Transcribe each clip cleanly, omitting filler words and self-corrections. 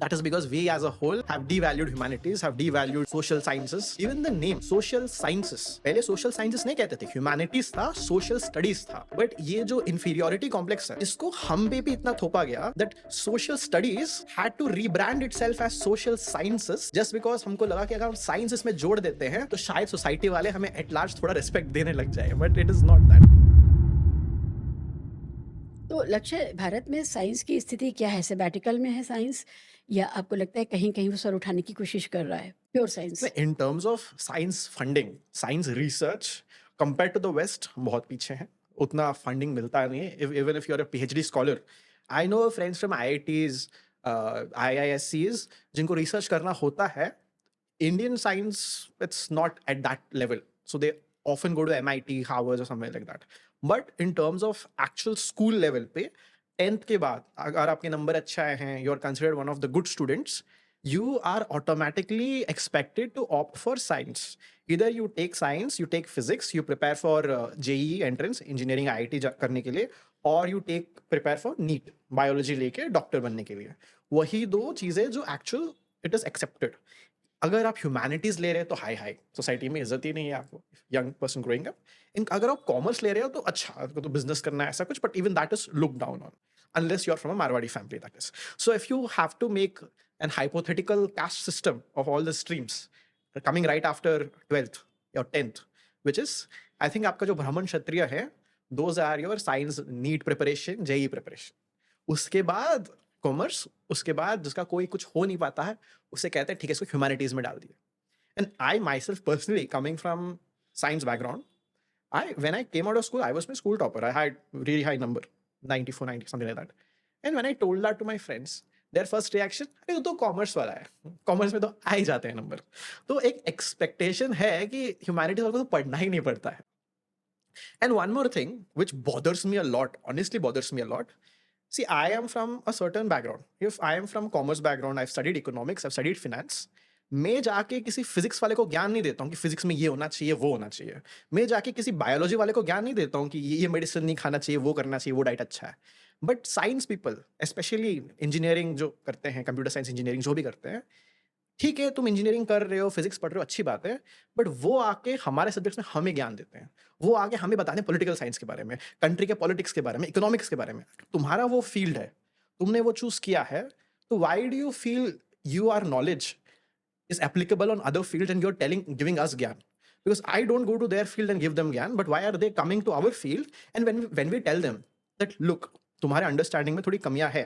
That is because we as a whole have devalued humanities, have devalued social sciences. Even the name social sciences, पहले social sciences नहीं कहते थे, humanities था, social studies था. But ये जो inferiority complex है, इसको हम पे भी इतना थोपा गया that social studies had to rebrand itself as social sciences just because हमको लगा कि अगर हम science इसमें जोड़ देते हैं तो शायद society वाले हमें at large थोड़ा respect देने लग जाए. But it is not that. तो लक्ष्य भारत में साइंस की स्थिति क्या है? सैबैटिकल में है साइंस या आपको लगता है कहीं-कहीं वो सर उठाने की कोशिश कर रहा है? Pure science. In terms of science funding, science research compared to the West बहुत पीछे हैं. उतना फंडिंग मिलता नहीं है. Even if you're a PhD scholar, I know friends from IITs, IISCs जिनको रिसर्च करना होता है. Indian science, it's not at that level. So they often go to MIT, Harvard or somewhere like that. But in terms of actual school level पे 10th के बाद अगर आपके number अच्छे आए हैं, you're considered one of the good students, you are automatically expected to opt for science. Either you take science, you take physics, you prepare for JEE entrance, engineering IIT करने के लिए, or you prepare for NEET, biology लेके doctor बनने के लिए. वही दो चीजें जो actual it is accepted. अगर आप ह्यूमैनिटीज ले रहे हैं तो हाई हाई सोसाइटी में इज्जत ही नहीं है आपको, यंग पर्सन ग्रोइंग अप. अगर आप कॉमर्स ले रहे हो तो अच्छा, आपको तो बिजनेस करना है ऐसा कुछ, but even that is look down on unless you're from a Marwadi family, that is. So if you have to make an hypothetical caste system of all the streams coming right after 12th or 10th, which is, I think आपका जो ब्राह्मण क्षत्रिय है, those are your science NEET preparation, JEE preparation. उसके बाद commerce, उसके बाद जिसका कोई कुछ हो नहीं पाता है उसे कहते हैं ठीक है इसको ह्यूमैनिटीज में डाल दिए. And I my self personally coming from science background, I when I came out of school, I was my school topper. I had really high number, 94, 90, something like that. And when I told that to my friends, their first reaction, अरे तो commerce वाला है, commerce में तो आ ही जाते हैं number. तो एक एक्सपेक्टेशन है कि ह्यूमैनिटीज वालों को तो पढ़ना ही नहीं पड़ता है. And one more thing which bothers me a lot, honestly bothers me a lot. See, I am from a certain background. If I am from commerce background, I've studied economics, I've studied finance. मैं जाके किसी physics वाले को ज्ञान नहीं देता हूँ कि फिजिक्स में ये होना चाहिए, वो होना चाहिए. मैं जाके किसी बायोलॉजी वाले को ज्ञान नहीं देता हूँ कि ये मेडिसिन नहीं खाना चाहिए, वो करना चाहिए, वो डाइट अच्छा है. But science people, specially engineering जो करते हैं, कंप्यूटर साइंस इंजीनियरिंग जो भी करते हैं, ठीक है तुम इंजीनियरिंग कर रहे हो, फिजिक्स पढ़ रहे हो, अच्छी बात है. बट वो आके हमारे सब्जेक्ट्स में हमें ज्ञान देते हैं. वो आगे हमें बताते हैं पॉलिटिकल साइंस के बारे में, कंट्री के पॉलिटिक्स के बारे में, इकोनॉमिक्स के बारे में. तुम्हारा वो फील्ड है, तुमने वो चूज किया है, तो why do you feel you are knowledge is applicable on other fields and you're giving us gyan? Because I don't go to their field and give them gyan, but why are they coming to our field? And when we tell them that look, तुम्हारे understanding में थोड़ी कमियां है,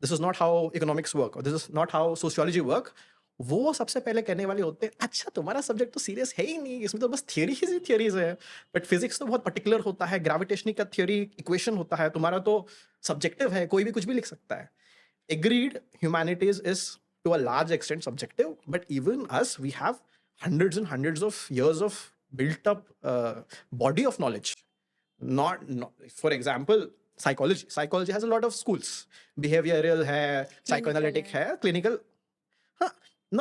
this is not how economics work or this is not how sociology work, वो सबसे पहले कहने वाले होते हैं अच्छा तुम्हारा सब्जेक्ट तो सीरियस है ही नहीं, इसमें तो बस थियरीज है. बट फिजिक्स तो बहुत पर्टिकुलर होता है, ग्रेविटेशन का थियरी इक्वेशन होता है, तुम्हारा तो सब्जेक्टिव है, कोई भी कुछ भी लिख सकता है. Agreed, humanities is to a large extent subjective, but even us, we have hundreds and hundreds of years of built up body of knowledge. Not, for example, psychology has a lot of schools. Behavioral hai, psychoanalytic hai, clinical. Huh.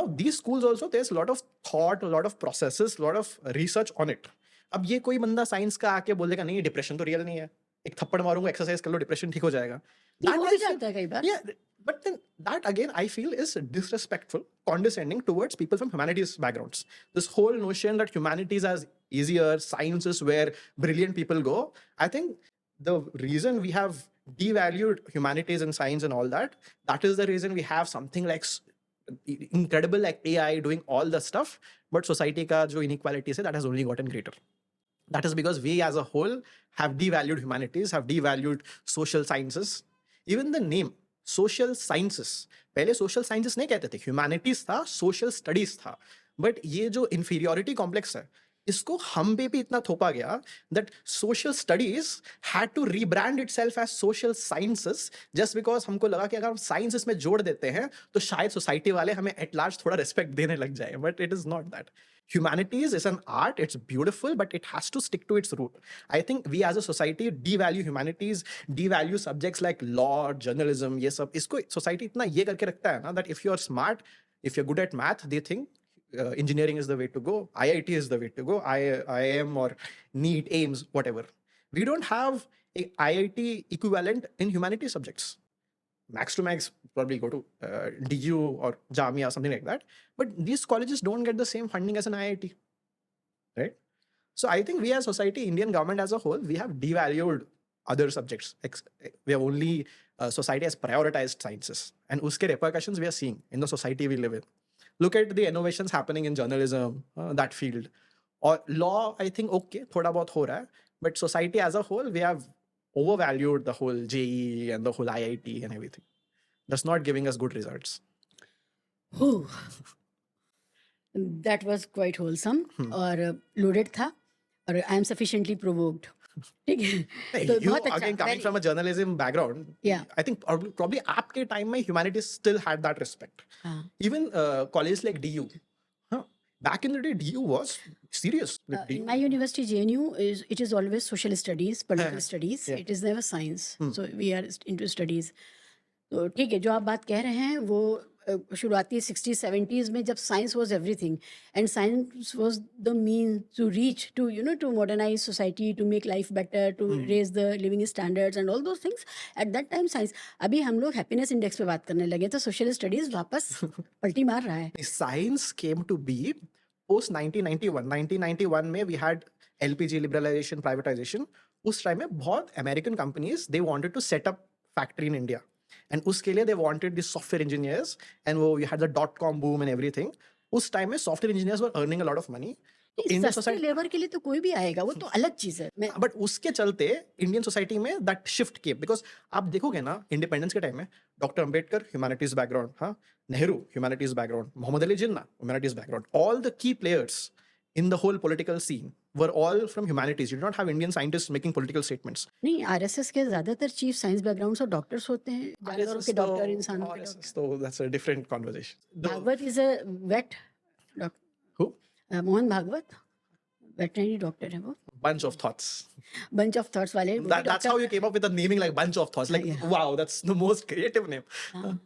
Now these schools also, there's a lot of thought, a lot of processes, a lot of research on it. अब ये कोई बंदा science का आके बोलेगा नहीं depression तो real नहीं है, एक थप्पड़ मारूंगा, एक्सरसाइज कर लो, डिप्रेशन ठीक हो जाएगा. ये हो भी जाता है कई बार. Yeah, but then that again I feel is disrespectful, condescending towards people from humanities backgrounds. This whole notion that humanities is easier, science is where brilliant people go. I think the reason we have devalued humanities and science and all that, that is the reason we have something like incredible like AI doing all the stuff, but society ka jo inequality hai, that has only gotten greater. That is because we as a whole have devalued humanities, have devalued social sciences. Even the name social sciences, पहले social sciences नहीं कहते थे, humanities था, social studies था. But ये जो inferiority complex है, इसको हम पे भी इतना थोपा गया that social studies had to rebrand itself as social sciences just because हमको लगा कि अगर हम science इसमें जोड़ देते हैं तो शायद society वाले हमें at large थोड़ा respect देने लग जाए. But it is not that. Humanities is an art, it's beautiful, but it has to stick to its root. I think we as a society devalue humanities, devalue subjects like law, journalism, ये सब. इसको society इतना ये करके रखता है ना that if you're smart, if you're good at math, they think engineering is the way to go, IIT is the way to go, IIM or NEET, AIMS, whatever. We don't have a IIT equivalent in humanities subjects. max to max probably go to DU or Jamia, something like that. But these colleges don't get the same funding as an IIT, right? So I think we as society, Indian government as a whole, we have devalued other subjects. We have only society has prioritized sciences, and uske repercussions we are seeing in the society we live in. Look at the innovations happening in journalism, that field, or law. I think okay, thoda bahut ho raha hai, but society as a whole, we have overvalued the whole JEE and the whole IIT and everything. That's not giving us good results. Whew. That was quite wholesome और loaded था और I am sufficiently provoked. ठीक है Hey, तो you बहुत अच्छा again coming very from a journalism background, yeah I think probably आपके time में humanities still had that respect. हाँ. Even colleges like DU, huh? Back in the day, DU was serious. With In DU. my university JNU it is always social studies, political studies. Yeah. It is never science. So we are into studies. तो ठीक है जो आप बात कह रहे हैं वो शुरुआती 60s 70s में जब science was everything and science was the mean to reach to to modernise society to make life better to raise the living standards and all those things at that time science अभी हम लोग happiness index पे बात करने लगे तो social studies वापस पलटी मार रहा है Science came to be post 1991. 1991 में we had LPG liberalization, privatization. उस टाइम में बहुत American companies they wanted to set up factory in India. And उसके लिए they wanted the software engineers and वो you had the .com boom and everything. उस time में software engineers were earning a lot of money. तो Indian सस्ते society, labour के लिए तो कोई भी आएगा वो तो अलग चीज है मैं बट उसके चलते इंडियन सोसाइटी में दैट शिफ्ट के बिकॉज आप देखोगे ना इंडिपेंडेंस के टाइम में डॉक्टर अंबेडकर ह्यूमैनिटीज बैकग्राउंड, हाँ, Nehru humanities background, Muhammad Ali Jinnah humanities background, all the key players in the whole political scene were all from humanities. You did not have Indian scientists making political statements. नहीं RSS के ज्यादातर chief science background और doctors होते हैं जानवरों के doctor इंसानों के doctor RSS, though, that's a different conversation. Bhagwat is a vet Who? Mohan Bhagwat veterinary doctor है वो Bunch of thoughts. Bunch of thoughts वाले वो भी That's how you came up with a naming like bunch of thoughts. Like, Yeah. wow, that's the most creative name. हाँ,